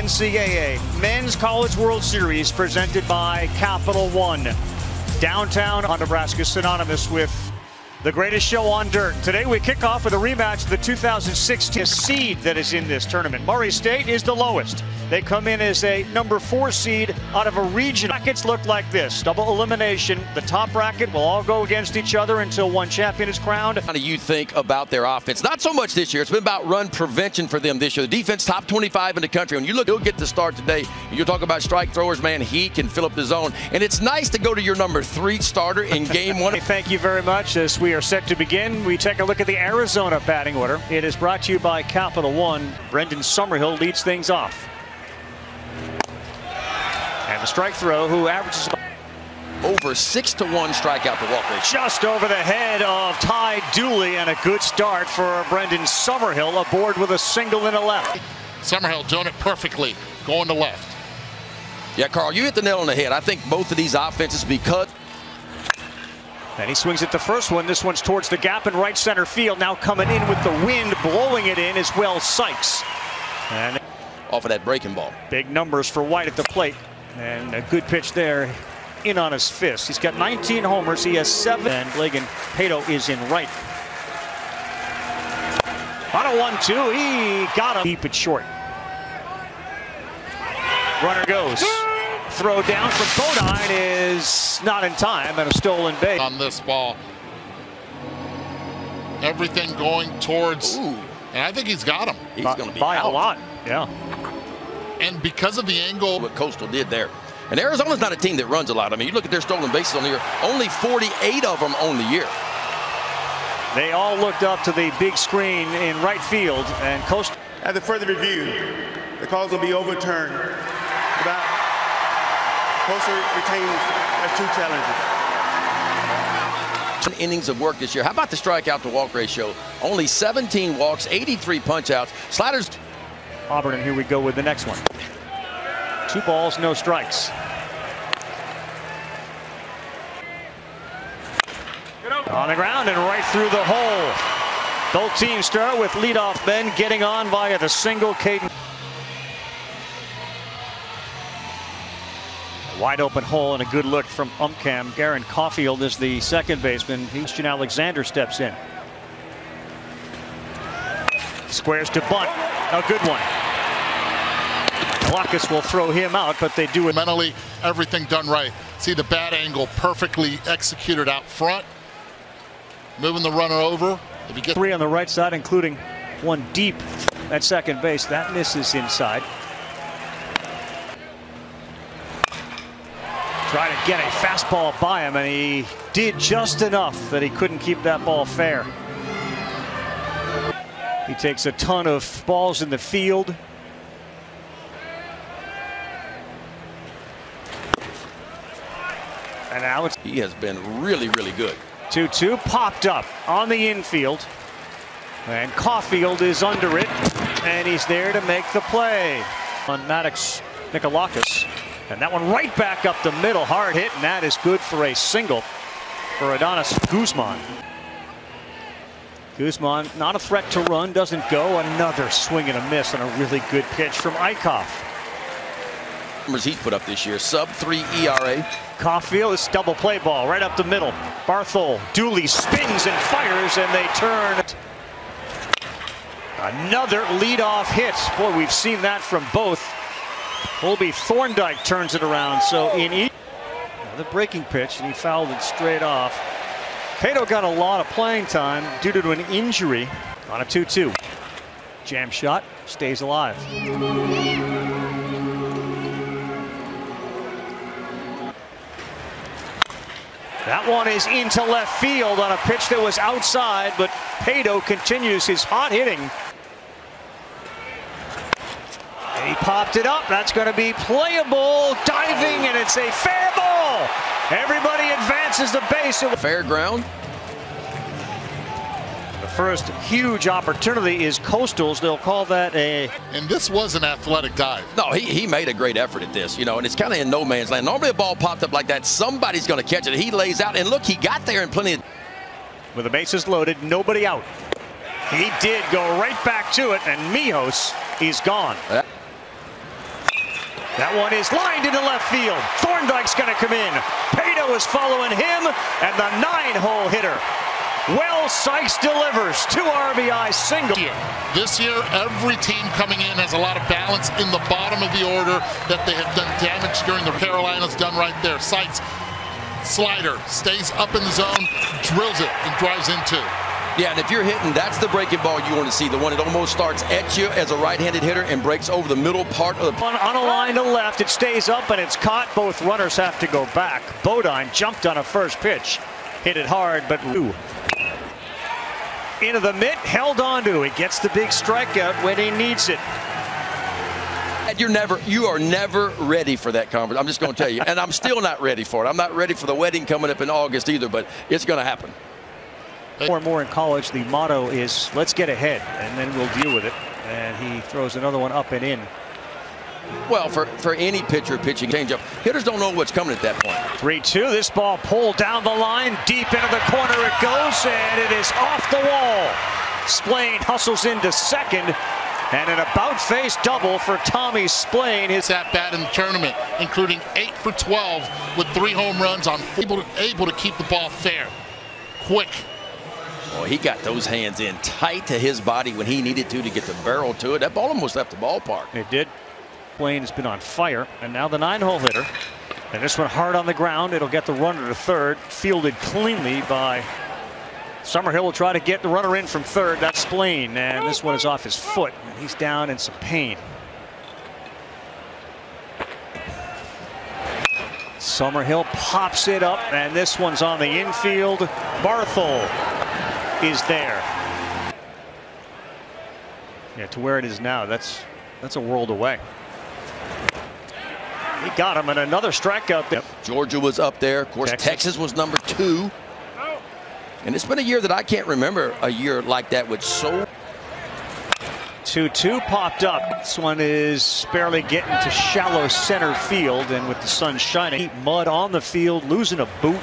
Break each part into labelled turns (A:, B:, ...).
A: NCAA Men's College World Series presented by Capital One. Downtown on Nebraska, synonymous with the greatest show on dirt. Today we kick off with a rematch of the 2016 seed that is in this tournament. Murray State is the lowest. They come in as a number 4 seed out of a region. Brackets look like this. Double elimination. The top bracket will all go against each other until one champion is crowned.
B: How do you think about their offense? Not so much this year. It's been about run prevention for them this year. The defense top 25 in the country. When you look, he'll get the start today. You'll talk about strike throwers, man. He can fill up the zone. And it's nice to go to your number 3 starter in game 1.
A: Thank you very much. As we are set to begin, we take a look at the Arizona batting order. It is brought to you by Capital One. Brendan Summerhill leads things off. And the strike throw, who averages
B: over 6-to-1 strikeout to walk rate.
A: Just over the head of Ty Dooley, and a good start for Brendan Summerhill, aboard with a single and a left.
C: Summerhill doing it perfectly, going to left.
B: Yeah, Carl, you hit the nail on the head. I think both of these offenses because.
A: And he swings at the first one. This one's towards the gap in right center field. Now coming in with the wind, blowing it in as well, Sykes. And
B: off of that breaking ball.
A: Big numbers for White at the plate. And a good pitch there, in on his fist. He's got 19 homers. He has 7. And Blagan Pato is in right. On a 1-2, he got him. Deep it short. Runner goes. Throw down from Bodine is not in time, and a stolen base.
C: On this ball. Everything going towards.
B: Ooh.
C: And I think he's got him.
B: He's going to be
A: by
B: out.
A: a lot. Yeah.
C: And because of the angle.
B: What Coastal did there. And Arizona's not a team that runs a lot. I mean, you look at their stolen bases on the year, only 48 of them on the year.
A: They all looked up to the big screen in right field, and Coastal.
D: After further review, the calls will be overturned. Coastal retains as 2 challenges.
B: Innings of work this year. How about the strikeout to walk ratio? Only 17 walks, 83 punch-outs. Sliders.
A: Auburn, and here we go with the next one. 2 balls, no strikes. On the ground and right through the hole. Both teams start with leadoff men getting on via the single. Caden. Wide open hole and a good look from Umcam. Garen Caulfield is the second baseman. Christian Alexander steps in. Squares to bunt. A good one. Lacus will throw him out, but they do it.
C: Mentally, everything done right. See the bad angle perfectly executed out front. Moving the runner over. If you get
A: 3 on the right side, including 1 deep at second base. That misses inside. Try to get a fastball by him, and he did just enough that he couldn't keep that ball fair. He takes a ton of balls in the field. And now it's.
B: He has been really, really good.
A: 2-2 popped up on the infield. And Caulfield is under it. And he's there to make the play. On Maddox Nikolakis. And that one right back up the middle. Hard hit. And that is good for a single for Adonis Guzman. Guzman, not a threat to run, doesn't go. Another swing and a miss on a really good pitch from Eichhoff.
B: Numbers he's put up this year, sub-3 ERA.
A: Caulfield, this double play ball right up the middle. Barthol, Dooley spins and fires, and they turn. Another leadoff hit. Boy, we've seen that from both. Colby Thorndike turns it around. So in each. The breaking pitch, and he fouled it straight off. Pato got a lot of playing time due to an injury on a 2-2. Jam shot, stays alive. That one is into left field on a pitch that was outside, but Pato continues his hot hitting. And he popped it up. That's going to be playable. Diving, and it's a fair ball. Everybody advances the base.
B: Fair ground.
A: The first huge opportunity is Coastal's. They'll call that a.
C: And this was an athletic dive.
B: No, he made a great effort at this, you know, and it's kind of in no man's land. Normally a ball popped up like that, somebody's going to catch it. He lays out, and look, he got there in plenty of.
A: With the bases loaded, nobody out. He did go right back to it, and Mijos is gone. That one is lined into left field. Thorndike's going to come in. Pato is following him, and the 9-hole hitter. Wells Sykes delivers 2 RBI single.
C: This year, every team coming in has a lot of balance in the bottom of the order that they have done damage during the Carolinas. Done right there. Sykes, slider, stays up in the zone, drills it, and drives into.
B: Yeah, and if you're hitting, that's the breaking ball you want to see. The one that almost starts at you as a right-handed hitter and breaks over the middle part of the...
A: On a line to left, it stays up and it's caught. Both runners have to go back. Bodine jumped on a first pitch. Hit it hard, but into the mitt, held on to. He gets the big strikeout when he needs it.
B: You are never ready for that conference. I'm just going to tell you, and I'm still not ready for it. I'm not ready for the wedding coming up in August either, but it's going to happen.
A: More and more in college, the motto is let's get ahead and then we'll deal with it. And he throws another one up and in.
B: Well, for any pitcher pitching changeup, hitters don't know what's coming at that point.
A: 3-2. This ball pulled down the line, deep into the corner it goes, and it is off the wall. Splain hustles into second, and an about-face double for Tommy Splain.
C: His at-bat in the tournament, including 8 for 12 with 3 home runs on able to keep the ball fair, quick.
B: Well, he got those hands in tight to his body when he needed to get the barrel to it. That ball almost left the ballpark.
A: It did. Splain has been on fire, and now the 9-hole hitter. And this one hard on the ground. It'll get the runner to third. Fielded cleanly by Summerhill. Will try to get the runner in from third. That's Splain, and this one is off his foot. And he's down in some pain. Summerhill pops it up, and this one's on the infield. Barthol is there. Yeah, to where it is now, that's a world away. He got him, and another strikeout there.
B: Georgia was up there. Of course, Texas was number 2. And it's been a year that I can't remember a year like that with so...
A: 2-2 popped up. This one is barely getting to shallow center field, and with the sun shining, mud on the field, losing a boot.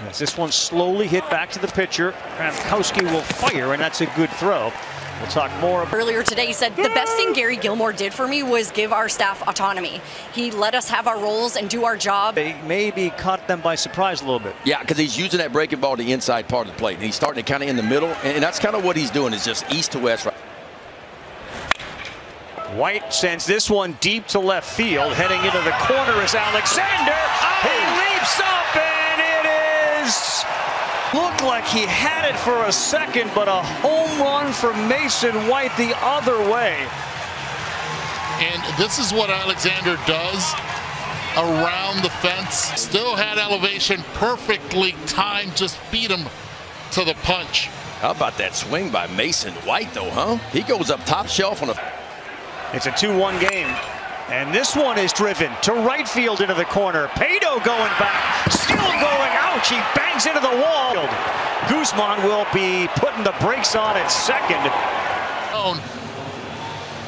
A: As this one slowly hit back to the pitcher, Kramkowski will fire, and that's a good throw. We'll talk more.
E: Earlier today, he said the best thing Gary Gilmore did for me was give our staff autonomy. He let us have our roles and do our job.
A: They maybe caught them by surprise a little bit.
B: Yeah, because he's using that breaking ball to the inside part of the plate, and he's starting it kind of in the middle, and that's kind of what he's doing, is just east to west.
A: White sends this one deep to left field. Heading into the corner is Alexander. He leaps up, and it is... Looked like he had it for a second, but a home run for Mason White the other way.
C: And this is what Alexander does around the fence. Still had elevation, perfectly timed, just beat him to the punch.
B: How about that swing by Mason White, though, huh? He goes up top shelf on a...
A: It's a 2-1 game. And this one is driven to right field into the corner. Pato going back, still going. Ouch, he bangs into the wall. Guzman will be putting the brakes on at second.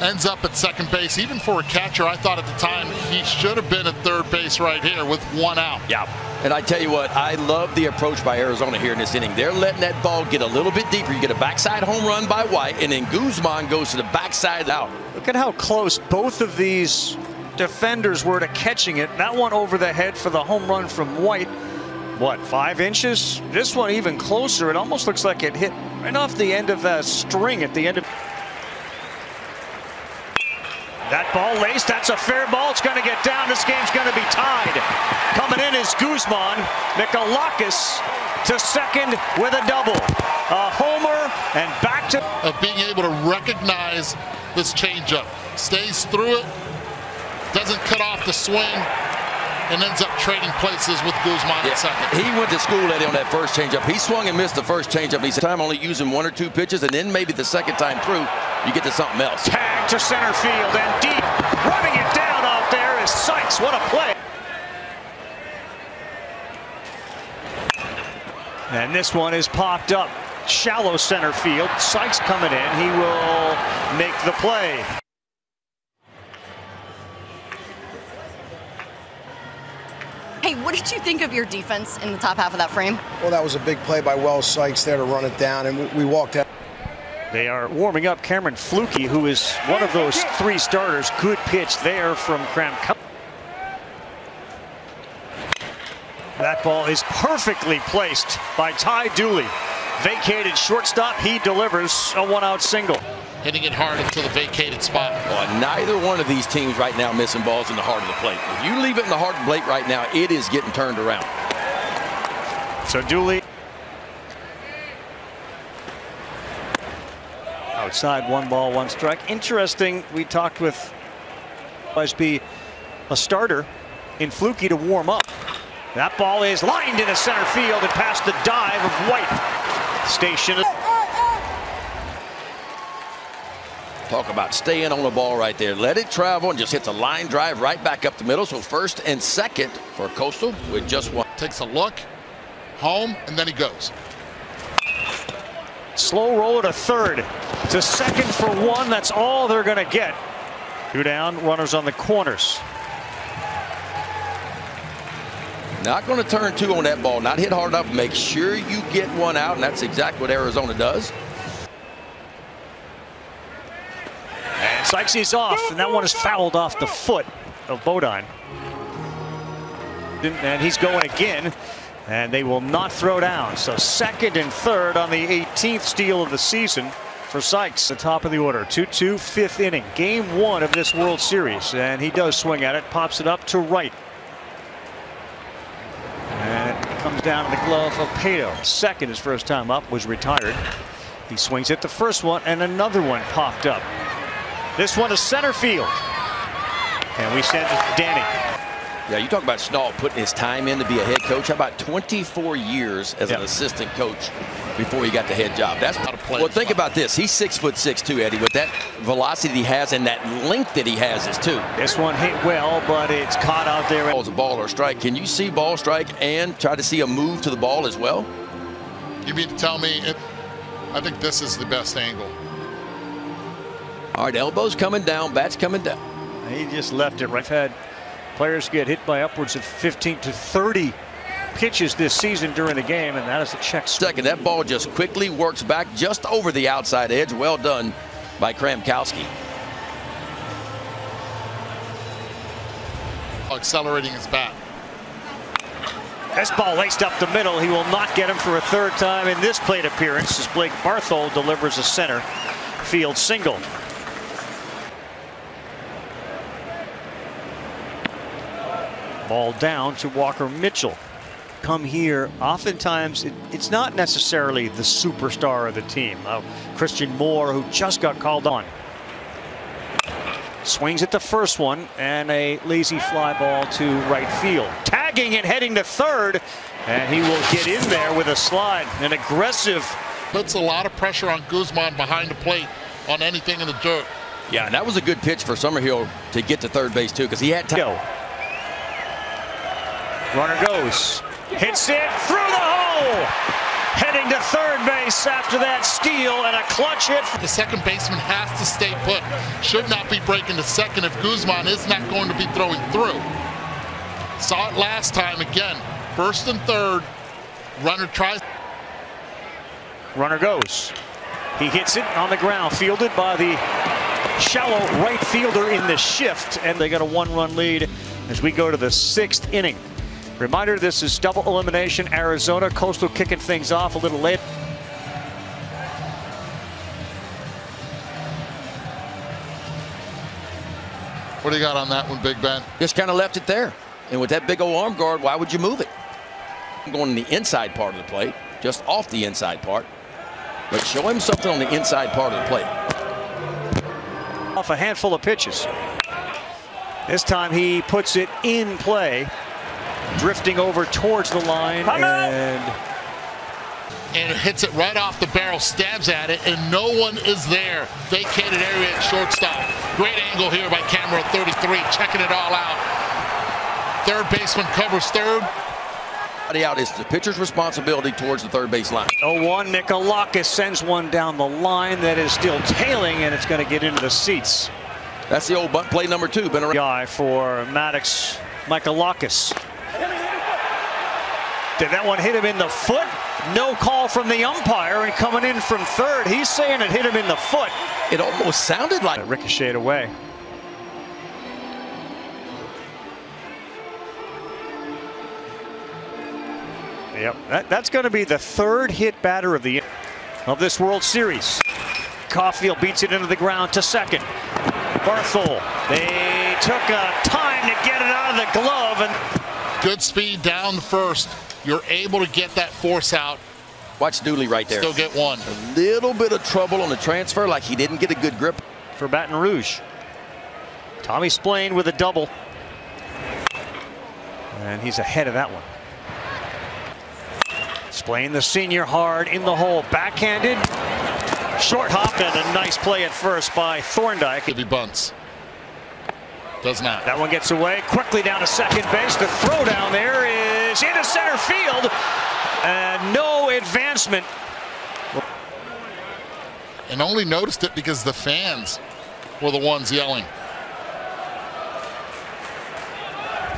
C: Ends up at second base. Even for a catcher, I thought at the time he should have been at third base right here with 1 out.
B: Yeah, and I tell you what, I love the approach by Arizona here in this inning. They're letting that ball get a little bit deeper. You get a backside home run by White, and then Guzman goes to the backside out.
A: Look at how close both of these defenders were to catching it. That one over the head for the home run from White. What, 5 inches? This one even closer. It almost looks like it hit right off the end of a string at the end of... That ball laced, that's a fair ball. It's going to get down. This game's going to be tied. Coming in is Guzman. Mikalakis to second with a double. A homer and back to...
C: Of being able to recognize this changeup. Stays through it, doesn't cut off the swing, and ends up trading places with Guzman at second.
B: He went to school, Eddie, on that first changeup. He swung and missed the first changeup. He said, time only using 1 or 2 pitches, and then maybe the second time through, you get to something else.
A: Tag to center field and deep. Running it down out there is Sykes. What a play. And this one is popped up. Shallow center field. Sykes coming in. He will make the play.
E: Hey, what did you think of your defense in the top half of that frame?
F: Well, that was a big play by Wells Sykes there to run it down, and we walked out.
A: They are warming up Cameron Flukie, who is one of those 3 starters. Good pitch there from Cram. That ball is perfectly placed by Ty Dooley. Vacated shortstop, he delivers a 1-out single.
C: Hitting it hard into the vacated spot.
B: Well, neither one of these teams right now missing balls in the heart of the plate. If you leave it in the heart of the plate right now, it is getting turned around.
A: So Dooley outside, 1 ball, 1 strike. Interesting, we talked with be a starter in Flukie to warm up. That ball is lined into center field and past the dive of White. Station.
B: Talk about staying on the ball right there. Let it travel and just hits a line drive right back up the middle. So first and second for Coastal with just 1.
C: Takes a look, home, and then he goes.
A: Slow roll to third. To second for 1. That's all they're going to get. 2 down, runners on the corners.
B: Not going to turn 2 on that ball. Not hit hard enough. Make sure you get 1 out, and that's exactly what Arizona does.
A: And Sykes is off, and that one is fouled off the foot of Bodine. And he's going again, and they will not throw down. So second and third on the 18th steal of the season for Sykes. The top of the order, 2-2, 5th inning. Game 1 of this World Series, and he does swing at it, pops it up to right. And it comes down to the glove of Pato. Second, his first time up, was retired. He swings at the first one, and another one popped up. This one to center field. And we send it to Danny.
B: Yeah, you talk about Schnall putting his time in to be a head coach. How about 24 years as an assistant coach before he got the head job? That's not a play. Well, think about this. He's 6'6" too, Eddie. With that velocity he has and that length that he has is too.
A: This one hit well, but it's caught out there.
B: Ball's a ball or a strike. Can you see ball, strike, and try to see a move to the ball as well?
C: You mean to tell me I think this is the best angle.
B: All right, elbows coming down, bats coming down.
A: He just left it right. Had players get hit by upwards of 15 to 30 pitches this season during the game, and that is a check.
B: Second, that ball just quickly works back just over the outside edge. Well done by Kramkowski.
C: Accelerating his bat.
A: This ball laced up the middle. He will not get him for a 3rd time in this plate appearance as Blake Barthol delivers a center field single. Ball down to Walker Mitchell. Come here, oftentimes it's not necessarily the superstar of the team. Christian Moore, who just got called on. Swings at the first one, and a lazy fly ball to right field. Tagging and heading to third, and he will get in there with a slide. An aggressive.
C: Puts a lot of pressure on Guzman behind the plate on anything in the dirt.
B: Yeah, and that was a good pitch for Summerhill to get to third base too, because he had time.
A: Runner goes, hits it through the hole, heading to third base after that steal and a clutch hit.
C: The second baseman has to stay put. Should not be breaking to second if Guzman is not going to be throwing through. Saw it last time again. First and third. Runner tries.
A: Runner goes. He hits it on the ground, fielded by the shallow right fielder in the shift, and they got a 1-run lead as we go to the 6th inning. Reminder, this is double elimination. Arizona, Coastal kicking things off a little late.
C: What do you got on that one, Big Ben?
B: Just kind of left it there. And with that big old arm guard, why would you move it? I'm going on the inside part of the plate, just off the inside part. But show him something on the inside part of the plate.
A: Off a handful of pitches. This time he puts it in play. Drifting over towards the line, and
C: it hits it right off the barrel, stabs at it, and no one is there. Vacated area at shortstop. Great angle here by camera 33, checking it all out. Third baseman covers third.
B: Out is the pitcher's responsibility towards the third base line.
A: 0-1, Mikalakis sends one down the line that is still tailing, and it's going to get into the seats.
B: That's the old bunt play number 2. Been around.
A: Guy for Maddox, Mikalakis. Did that one hit him in the foot? No call from the umpire, and coming in from third, he's saying it hit him in the foot.
B: It almost sounded like
A: it ricocheted away. Yep, that's going to be the third hit batter of this World Series. Caulfield beats it into the ground to second. Barthol, they took time to get it out of the glove. And
C: good speed down the first. You're able to get that force out.
B: Watch Dooley right there.
C: Still get one.
B: A little bit of trouble on the transfer, like he didn't get a good grip.
A: For Baton Rouge. Tommy Splain with a double. And he's ahead of that one. Splain, the senior, hard in the hole. Backhanded. Short hop, and a nice play at first by Thorndike.
C: If he bunts. Does not.
A: That one gets away quickly down to second base. The throw down there is into center field. And no advancement.
C: And only noticed it because the fans were the ones yelling.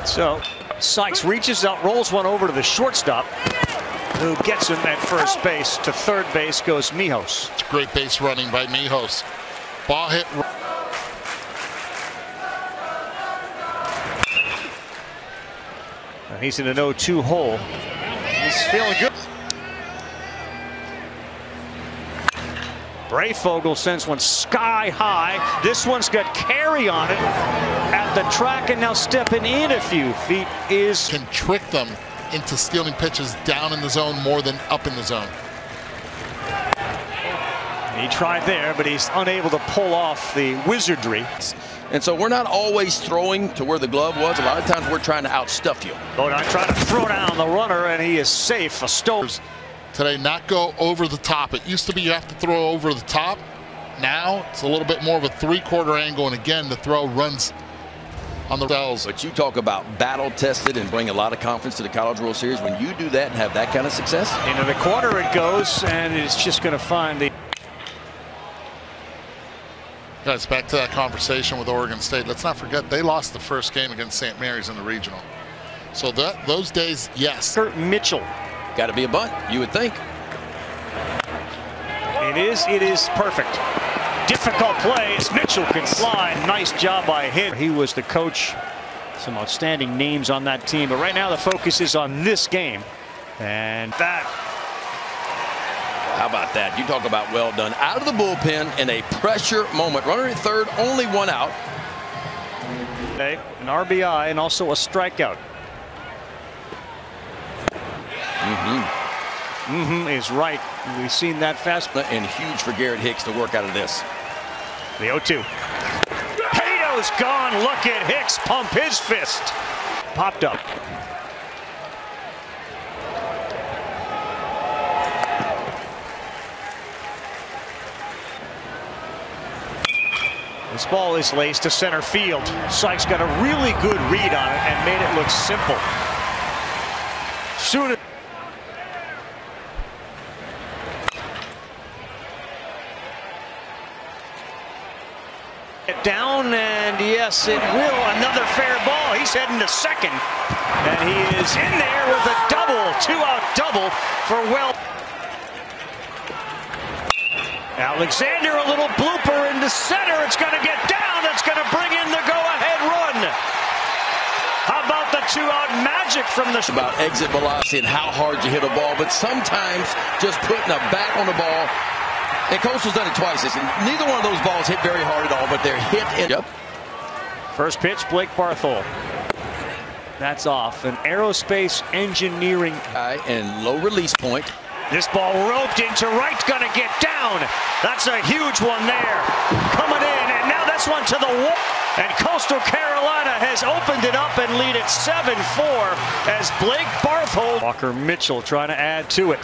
A: So Sykes reaches out, rolls one over to the shortstop, who gets him at first base. To third base goes Mijos.
C: It's great base running by Mijos. Ball hit.
A: He's in an 0-2 hole. He's feeling good. Brayfogle sends one sky high. This one's got Carey on it at the track, and now stepping in a few feet is...
C: Can trick them into stealing pitches down in the zone more than up in the zone.
A: He tried there, but he's unable to pull off the wizardry.
B: And so we're not always throwing to where the glove was. A lot of times we're trying to outstuff you.
A: Bodine trying to throw down the runner, and he is safe. A stone.
C: Today, not go over the top. It used to be you have to throw over the top. Now it's a little bit more of a three-quarter angle, and again, the throw runs on the cells.
B: But you talk about battle-tested and bring a lot of confidence to the College World Series. When you do that and have that kind of success.
A: Into the corner it goes, and it's just going to find the...
C: Guys, back to that conversation with Oregon State. Let's not forget they lost the first game against St. Mary's in the regional. So those days, yes.
A: Kurt Mitchell.
B: Got to be a bunt, you would think.
A: It is perfect. Difficult plays. Mitchell can fly. Nice job by him. He was the coach. Some outstanding names on that team. But right now the focus is on this game. And that.
B: How about that? You talk about well done. Out of the bullpen in a pressure moment. Runner at third, only one out.
A: Okay, an RBI and also a strikeout. Is right. We've seen that fast.
B: And huge for Garrett Hicks to work out of this.
A: The 0-2. Pato's gone. Look at Hicks pump his fist. Popped up. This ball is laced to center field. Sykes got a really good read on it and made it look simple. Soon. Down, and yes, it will. Another fair ball. He's heading to second, and he is in there with a double, two-out double for well. Alexander, a little blooper into center. It's going to get down. It's going to bring in the go-ahead run. How about the two-out magic from the...
B: About exit velocity and how hard you hit a ball, but sometimes just putting a bat on the ball. And Coastal's done it twice. Neither one of those balls hit very hard at all, but they're hit in. Yep.
A: First pitch, Blake Barthol. That's off. An aerospace engineering.
B: And low release point.
A: This ball roped into right, gonna get down. That's a huge one there. Coming in, and now this one to the wall. And Coastal Carolina has opened it up and lead it 7-4 as Blake Barthol. Walker Mitchell trying to add to it.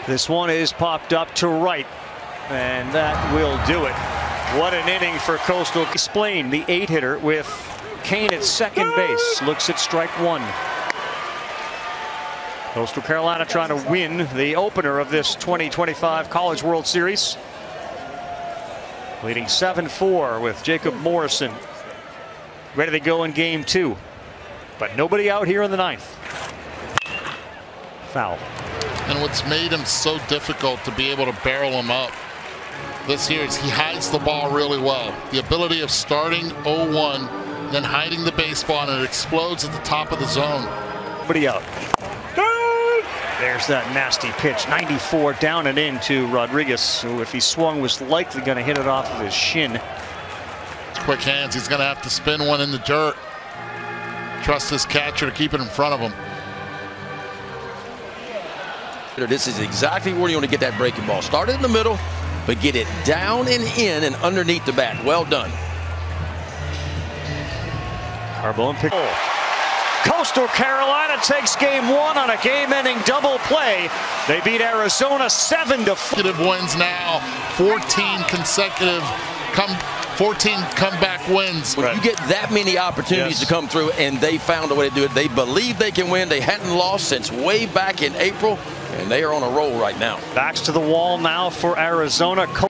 A: This one is popped up to right, and that will do it. What an inning for Coastal. Splain, the 8-hitter, with Kane at second base. Looks at strike one. Coastal Carolina trying to win the opener of this 2025 College World Series. Leading 7-4 with Jacob Morrison ready to go in game two. But nobody out here in the ninth. foul.
C: And what's made him so difficult to be able to barrel him up this year is he hides the ball really well. The ability of starting 0-1, then hiding the baseball, and it explodes at the top of the zone.
A: Everybody out. There's that nasty pitch. 94 down and in to Rodriguez, who, if he swung, was likely going to hit it off of his shin.
C: Quick hands. He's going to have to spin one in the dirt. Trust his catcher to keep it in front of him.
B: This is exactly where you want to get that breaking ball. Start it in the middle, but get it down and in and underneath the bat. Well done.
A: Carbone pick. Coastal Carolina takes game 1 on a game-ending double play. They beat Arizona 7-4.
C: Wins now. 14 consecutive 14 comeback wins.
B: When you get that many opportunities to come through, and they found a way to do it, they believe they can win. They hadn't lost since way back in April, and they are on a roll right now.
A: Backs to the wall now for Arizona.